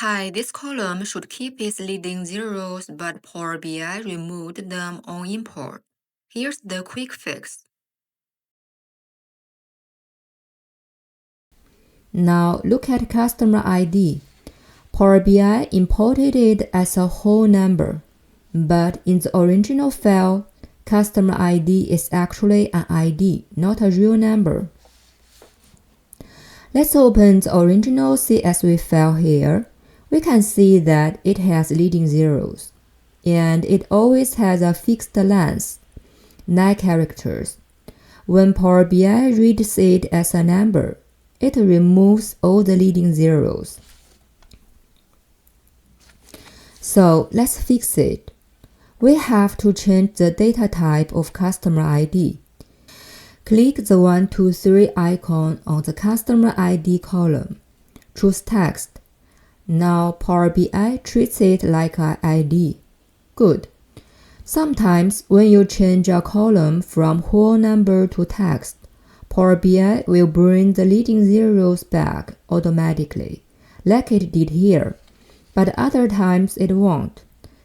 Hi, this column should keep its leading zeros, but Power BI removed them on import. Here's the quick fix. Now look at customer ID. Power BI imported it as a whole number, but in the original file, customer ID is actually an ID, not a real number. Let's open the original CSV file here. We can see that it has leading zeros, and it always has a fixed length, 9 characters. When Power BI reads it as a number, it removes all the leading zeros. So let's fix it. We have to change the data type of customer ID. Click the 1, 2, 3 icon on the customer ID column. Choose text. Now Power BI treats it like an ID. Good. Sometimes when you change a column from whole number to text, Power BI will bring the leading zeros back automatically, like it did here, but other times it won't.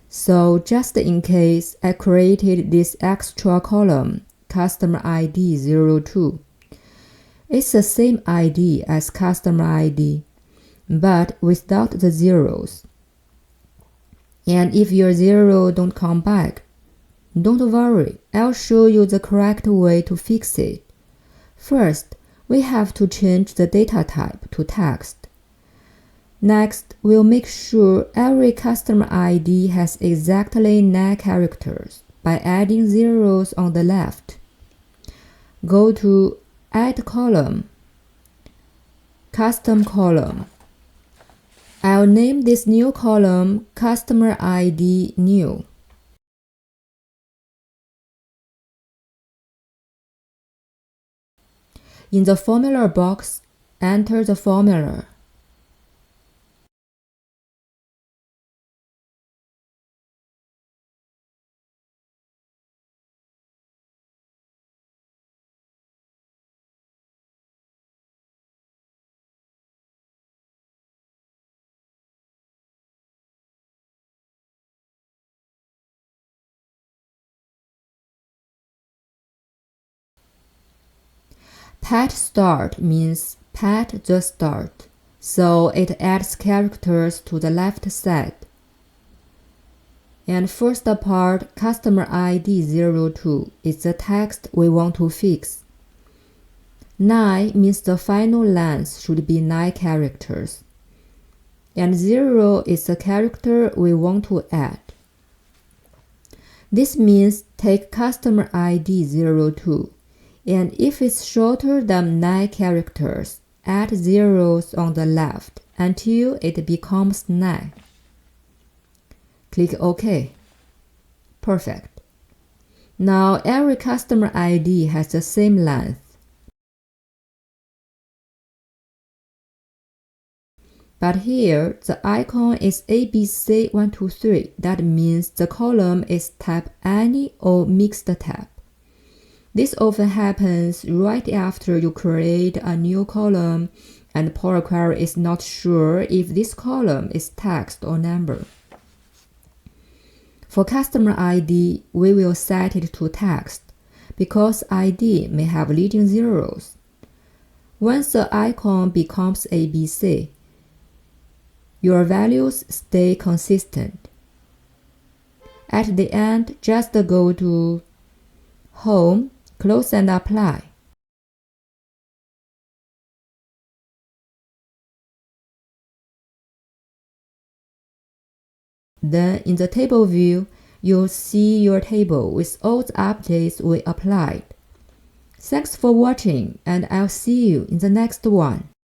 So just in case, I created this extra column, customer ID 02. It's the same ID as customer ID, but without the zeros. And if your zero don't come back, don't worry, I'll show you the correct way to fix it. First, we have to change the data type to text. Next, we'll make sure every customer ID has exactly 9 characters by adding zeros on the left. Go to Add Column, Custom Column. I'll name this new column Customer ID New. In the formula box, enter the formula. PadStart means pad the start, so it adds characters to the left side. And first part, customer ID 02 is the text we want to fix. 9 means the final length should be 9 characters. And 0 is the character we want to add. This means take customer ID 02, and if it's shorter than 9 characters, add zeros on the left until it becomes 9. Click OK. Perfect. Now every customer ID has the same length. But here, the icon is ABC123. That means the column is type any or mixed type. This often happens right after you create a new column and Power Query is not sure if this column is text or number. For customer ID, we will set it to text because ID may have leading zeros. Once the icon becomes ABC, your values stay consistent. At the end, just go to Home, Close and Apply. Then in the table view, you'll see your table with all the updates we applied. Thanks for watching, and I'll see you in the next one.